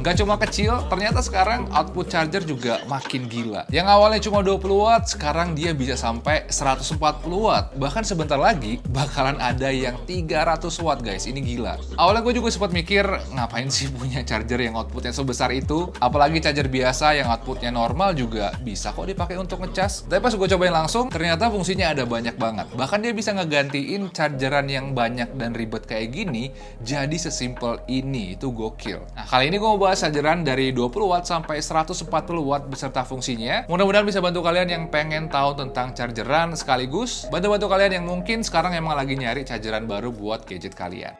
Nggak cuma kecil, ternyata sekarang output charger juga makin gila. Yang awalnya cuma 20 watt, sekarang dia bisa sampai 140 watt. Bahkan sebentar lagi bakalan ada yang 300 watt guys, ini gila. Awalnya gue juga sempat mikir, ngapain sih punya charger yang outputnya sebesar itu? Apalagi charger biasa yang outputnya normal juga bisa kok dipakai untuk ngecas. Tapi pas gue cobain langsung, ternyata fungsinya ada banyak banget. Bahkan dia bisa ngegantiin chargeran yang banyak dan ribet kayak gini jadi sesimpel ini. Itu gokil. Nah, kali ini gue mau bahas chargeran dari 20 watt sampai 140 watt beserta fungsinya. Mudah-mudahan bisa bantu kalian yang pengen tahu tentang chargeran, sekaligus bantu-bantu kalian yang mungkin sekarang emang lagi nyari chargeran baru buat gadget kalian.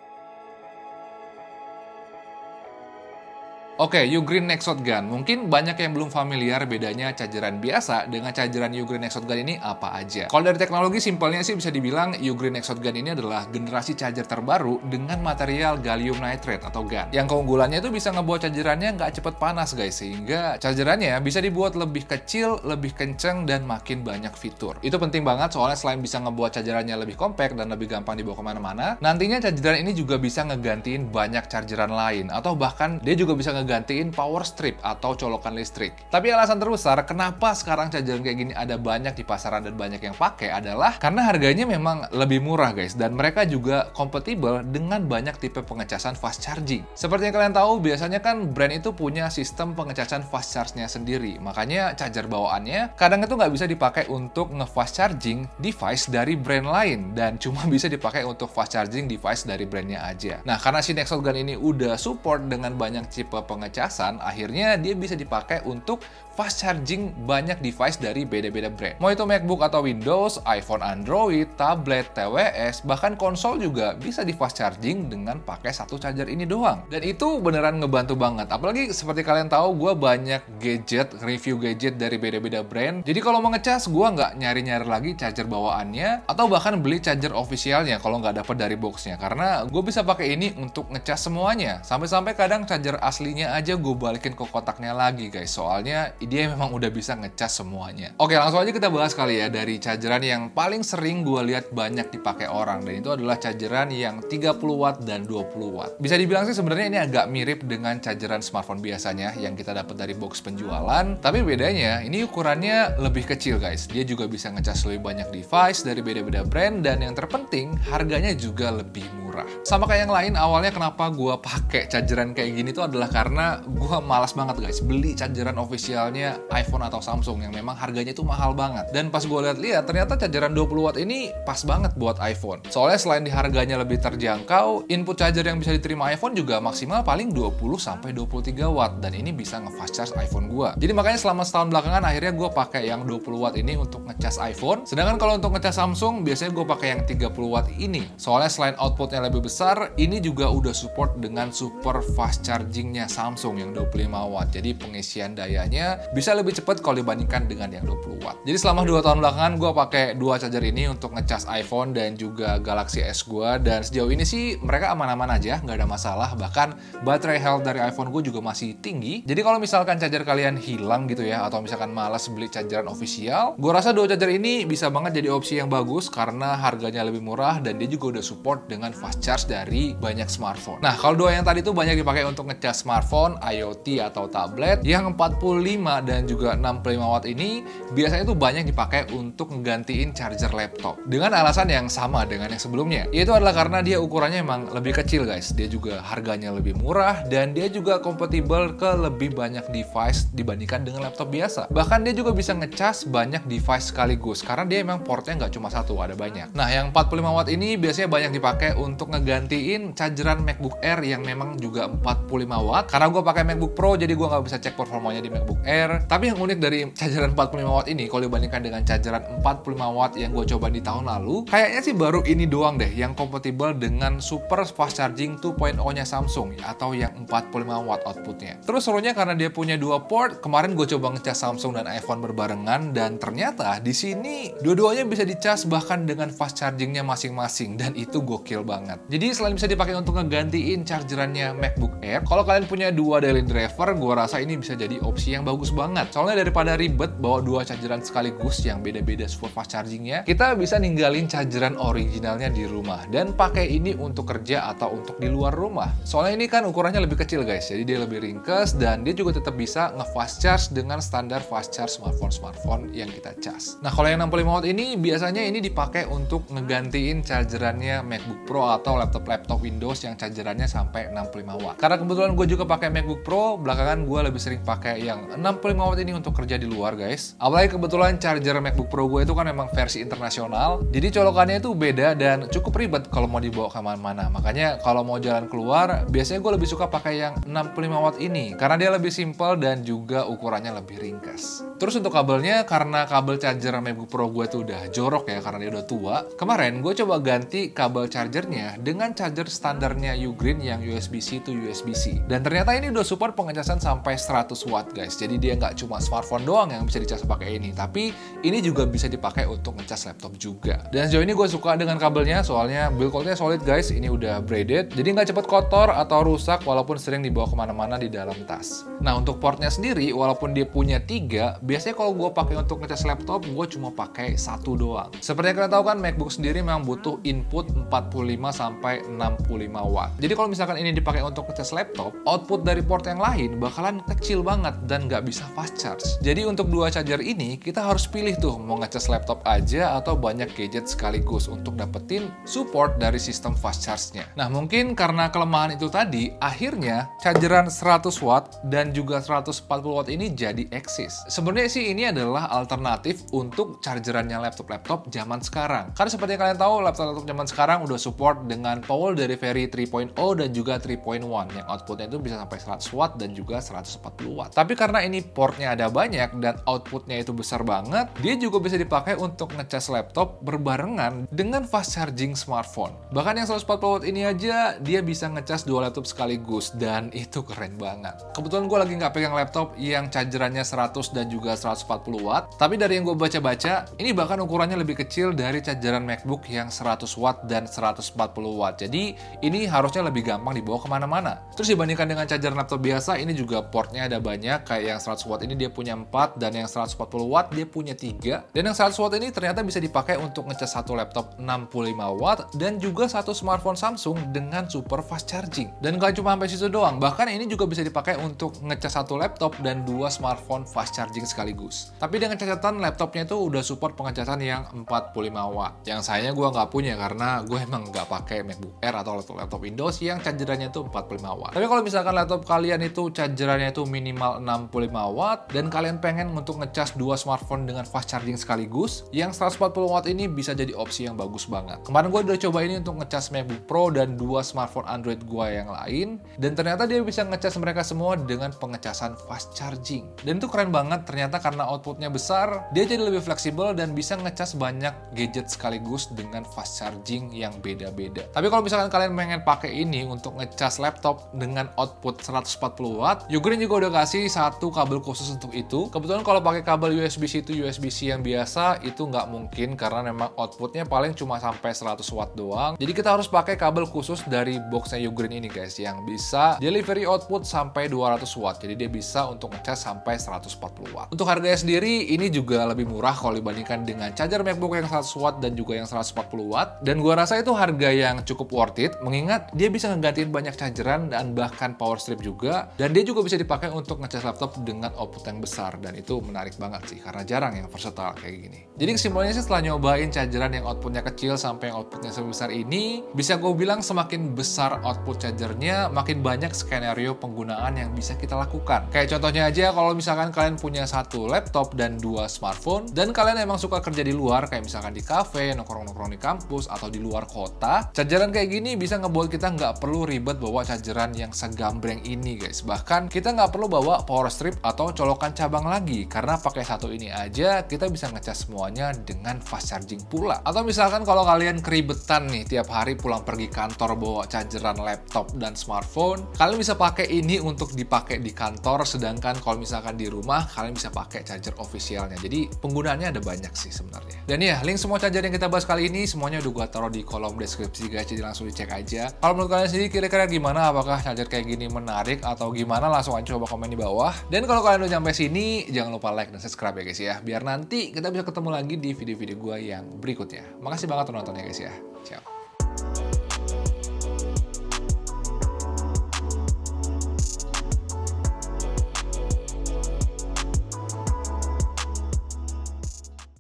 Oke, Ugreen Next Shotgun. Mungkin banyak yang belum familiar bedanya chargeran biasa dengan chargeran Ugreen Next Shotgun ini apa aja. Kalau dari teknologi simpelnya sih bisa dibilang Ugreen Next Shotgun ini adalah generasi charger terbaru dengan material gallium nitrate atau GaN. Yang keunggulannya itu bisa ngebuat chargerannya nggak cepet panas guys, sehingga chargerannya bisa dibuat lebih kecil, lebih kenceng, dan makin banyak fitur. Itu penting banget soalnya selain bisa ngebuat chargerannya lebih compact dan lebih gampang dibawa kemana-mana, nantinya chargeran ini juga bisa ngegantiin banyak chargeran lain, atau bahkan dia juga bisa ngegantiin power strip atau colokan listrik. Tapi alasan terbesar kenapa sekarang charger kayak gini ada banyak di pasaran dan banyak yang pakai adalah karena harganya memang lebih murah guys, dan mereka juga kompatibel dengan banyak tipe pengecasan fast charging. Seperti yang kalian tahu, biasanya kan brand itu punya sistem pengecasan fast charge-nya sendiri, makanya charger bawaannya kadang itu nggak bisa dipakai untuk nge-fast charging device dari brand lain, dan cuma bisa dipakai untuk fast charging device dari brandnya aja. Nah, karena si Next Shotgun ini udah support dengan banyak tipe pengecasan, akhirnya dia bisa dipakai untuk fast charging banyak device dari beda-beda brand. Mau itu MacBook atau Windows, iPhone, Android, tablet, TWS, bahkan konsol juga bisa di fast charging dengan pakai satu charger ini doang. Dan itu beneran ngebantu banget. Apalagi seperti kalian tahu, gue banyak gadget, review gadget dari beda-beda brand. Jadi kalau mau ngecas, gue nggak nyari-nyari lagi charger bawaannya, atau bahkan beli charger officialnya kalau nggak dapet dari boxnya. Karena gue bisa pakai ini untuk ngecas semuanya. Sampai-sampai kadang charger aslinya aja gue balikin ke kotaknya lagi guys. Soalnya dia memang udah bisa ngecas semuanya. Oke, langsung aja kita bahas kali ya dari chargeran yang paling sering gue lihat banyak dipakai orang, dan itu adalah chargeran yang 30 watt dan 20 watt. Bisa dibilang sih sebenarnya ini agak mirip dengan chargeran smartphone biasanya yang kita dapat dari box penjualan, tapi bedanya ini ukurannya lebih kecil guys. Dia juga bisa ngecas lebih banyak device dari beda-beda brand, dan yang terpenting harganya juga lebih murah. Sama kayak yang lain, awalnya kenapa gue pakai chargeran kayak gini tuh adalah karena gue malas banget guys beli chargeran official iPhone atau Samsung yang memang harganya itu mahal banget. Dan pas gue lihat-lihat, ternyata chargeran 20 watt ini pas banget buat iPhone. Soalnya selain di harganya lebih terjangkau, input charger yang bisa diterima iPhone juga maksimal paling 20-23 watt, dan ini bisa nge-fast charge iPhone gue. Jadi makanya selama setahun belakangan akhirnya gue pakai yang 20 watt ini untuk ngecas iPhone. Sedangkan kalau untuk ngecas Samsung, biasanya gue pakai yang 30 watt ini. Soalnya selain outputnya lebih besar, ini juga udah support dengan super fast chargingnya Samsung yang 25 watt. Jadi pengisian dayanya bisa lebih cepat kalau dibandingkan dengan yang 20 watt. Jadi selama 2 tahun belakangan gue pakai dua charger ini untuk ngecas iPhone dan juga Galaxy S gue, dan sejauh ini sih mereka aman-aman aja, nggak ada masalah. Bahkan baterai health dari iPhone gue juga masih tinggi. Jadi kalau misalkan charger kalian hilang gitu ya, atau misalkan malas beli chargeran official, gue rasa dua charger ini bisa banget jadi opsi yang bagus karena harganya lebih murah dan dia juga udah support dengan fast charge dari banyak smartphone. Nah, kalau dua yang tadi tuh banyak dipakai untuk ngecas smartphone, IoT atau tablet. Yang 45 dan juga 65 watt ini biasanya tuh banyak dipakai untuk ngegantiin charger laptop dengan alasan yang sama dengan yang sebelumnya, yaitu adalah karena dia ukurannya emang lebih kecil guys. Dia juga harganya lebih murah, dan dia juga kompatibel ke lebih banyak device dibandingkan dengan laptop biasa. Bahkan dia juga bisa ngecas banyak device sekaligus karena dia emang portnya nggak cuma satu, ada banyak. Nah, yang 45 watt ini biasanya banyak dipakai untuk ngegantiin chargeran MacBook Air yang memang juga 45 watt. Karena gue pakai MacBook Pro, jadi gue nggak bisa cek performanya di MacBook Air. Tapi yang unik dari chargeran 45 watt ini, kalau dibandingkan dengan chargeran 45 watt yang gue coba di tahun lalu, kayaknya sih baru ini doang deh yang kompatibel dengan super fast charging 2.0-nya Samsung, atau yang 45 watt outputnya. Terus serunya karena dia punya dua port, kemarin gue coba ngecas Samsung dan iPhone berbarengan, dan ternyata di sini dua-duanya bisa dicas bahkan dengan fast chargingnya masing-masing, dan itu gokil banget. banget. Jadi selain bisa dipakai untuk ngegantiin chargerannya MacBook Air, kalau kalian punya dua daily driver, gua rasa ini bisa jadi opsi yang bagus banget. Soalnya daripada ribet bawa dua chargeran sekaligus yang beda-beda support fast chargingnya, kita bisa ninggalin chargeran originalnya di rumah dan pakai ini untuk kerja atau untuk di luar rumah. Soalnya ini kan ukurannya lebih kecil guys, jadi dia lebih ringkes dan dia juga tetap bisa nge-fast charge dengan standar fast charge smartphone yang kita cas. Nah, kalau yang 65 watt ini biasanya ini dipakai untuk ngegantiin chargerannya MacBook Pro atau laptop Windows yang chargerannya sampai 65 watt. Karena kebetulan gue juga pakai MacBook Pro, belakangan gue lebih sering pakai yang 65 watt ini untuk kerja di luar guys. Apalagi kebetulan charger MacBook Pro gue itu kan memang versi internasional, jadi colokannya itu beda dan cukup ribet kalau mau dibawa kemana-mana. Makanya kalau mau jalan keluar, biasanya gue lebih suka pakai yang 65 watt ini karena dia lebih simple dan juga ukurannya lebih ringkas. Terus untuk kabelnya, karena kabel charger MacBook Pro gue tuh udah jorok ya karena dia udah tua, kemarin gue coba ganti kabel chargernya dengan charger standarnya Ugreen yang USB-C to USB-C. Dan ternyata ini udah support pengecasan sampai 100 watt guys. Jadi dia nggak cuma smartphone doang yang bisa dicas pakai ini, tapi ini juga bisa dipakai untuk ngecas laptop juga. Dan sejauh ini gue suka dengan kabelnya, soalnya build quality-nya solid guys. Ini udah braided, jadi nggak cepet kotor atau rusak walaupun sering dibawa kemana-mana di dalam tas. Nah, untuk portnya sendiri, walaupun dia punya 3, biasanya kalau gue pakai untuk ngecas laptop, gue cuma pakai 1 doang. Seperti yang kalian tahu kan, MacBook sendiri memang butuh input 45 sampai 65 watt. Jadi kalau misalkan ini dipakai untuk ngecas laptop, output dari port yang lain bakalan kecil banget dan nggak bisa fast charge. Jadi untuk dua charger ini, kita harus pilih tuh mau ngecas laptop aja atau banyak gadget sekaligus untuk dapetin support dari sistem fast charge-nya. Nah, mungkin karena kelemahan itu tadi, akhirnya chargeran 100 watt dan juga 140 watt ini jadi eksis. Sebenarnya sih ini adalah alternatif untuk chargerannya laptop-laptop zaman sekarang. Karena seperti yang kalian tahu, laptop-laptop zaman sekarang udah support dengan Powell Delivery 3.0 dan juga 3.1 yang outputnya itu bisa sampai 100 watt dan juga 140 watt. Tapi karena ini portnya ada banyak dan outputnya itu besar banget, dia juga bisa dipakai untuk ngecas laptop berbarengan dengan fast charging smartphone. Bahkan yang 140 watt ini aja dia bisa ngecas dua laptop sekaligus dan itu keren banget. Kebetulan gue lagi nggak pegang laptop yang chargerannya 100 dan juga 140 watt, tapi dari yang gue baca-baca, ini bahkan ukurannya lebih kecil dari chargeran MacBook yang 100 watt dan 140 watt. Jadi ini harusnya lebih gampang dibawa kemana-mana. Terus dibandingkan dengan charger laptop biasa, ini juga portnya ada banyak. Kayak yang 100 watt ini dia punya 4, dan yang 140 watt dia punya 3. Dan yang 100 watt ini ternyata bisa dipakai untuk ngecas satu laptop 65 watt dan juga satu smartphone Samsung dengan super fast charging. Dan gak cuma sampai situ doang, bahkan ini juga bisa dipakai untuk ngecas satu laptop dan dua smartphone fast charging sekaligus. Tapi dengan catatan laptopnya itu udah support pengecasan yang 45 watt. Yang sayangnya gue nggak punya karena gue emang nggak pakai MacBook Air atau laptop Windows yang chargerannya itu 45 watt. Tapi kalau misalkan laptop kalian itu chargerannya itu minimal 65 watt dan kalian pengen untuk ngecas dua smartphone dengan fast charging sekaligus, yang 140 watt ini bisa jadi opsi yang bagus banget. Kemarin gue udah coba ini untuk ngecas MacBook Pro dan dua smartphone Android gue yang lain, dan ternyata dia bisa ngecas mereka semua dengan pengecasan fast charging. Dan itu keren banget, ternyata karena outputnya besar, dia jadi lebih fleksibel dan bisa ngecas banyak gadget sekaligus dengan fast charging yang beda-beda. Tapi kalau misalkan kalian pengen pakai ini untuk ngecas laptop dengan output 140 watt, Ugreen juga udah kasih satu kabel khusus untuk itu. Kebetulan kalau pakai kabel USB-C to USB-C yang biasa, itu nggak mungkin karena memang outputnya paling cuma sampai 100 watt doang. Jadi kita harus pakai kabel khusus dari boxnya Ugreen ini guys, yang bisa delivery output sampai 200 watt. Jadi dia bisa untuk ngecas sampai 140 watt. Untuk harganya sendiri, ini juga lebih murah kalau dibandingkan dengan charger MacBook yang 100 watt dan juga yang 140 watt. Dan gua rasa itu harga yang cukup worth it, mengingat dia bisa ngegantiin banyak chargeran dan bahkan power strip juga. Dan dia juga bisa dipakai untuk ngecas laptop dengan output yang besar. Dan itu menarik banget sih, karena jarang yang versatile kayak gini. Jadi kesimpulannya sih, setelah nyobain chargeran yang outputnya kecil sampai yang outputnya sebesar ini, bisa gue bilang semakin besar output chargernya, makin banyak skenario penggunaan yang bisa kita lakukan. Kayak contohnya aja, kalau misalkan kalian punya satu laptop dan dua smartphone, dan kalian emang suka kerja di luar, kayak misalkan di cafe, nongkrong-nongkrong di kampus, atau di luar kota, chargeran kayak gini bisa ngebuat kita nggak perlu ribet bawa chargeran yang segambreng ini guys. Bahkan kita nggak perlu bawa power strip atau colokan cabang lagi, karena pakai satu ini aja kita bisa ngecas semuanya dengan fast charging pula. Atau misalkan kalau kalian keribetan nih tiap hari pulang pergi kantor bawa chargeran laptop dan smartphone, kalian bisa pakai ini untuk dipakai di kantor, sedangkan kalau misalkan di rumah kalian bisa pakai charger officialnya. Jadi penggunaannya ada banyak sih sebenarnya. Dan ya, link semua charger yang kita bahas kali ini semuanya udah gua taruh di kolom deskripsi sih guys, jadi langsung dicek aja. Kalau menurut kalian sendiri kira-kira gimana? Apakah charger kayak gini menarik atau gimana? Langsung aja coba komen di bawah. Dan kalau kalian udah sampai sini, jangan lupa like dan subscribe ya guys ya, biar nanti kita bisa ketemu lagi di video-video gue yang berikutnya. Makasih banget udah nonton ya guys ya. Ciao.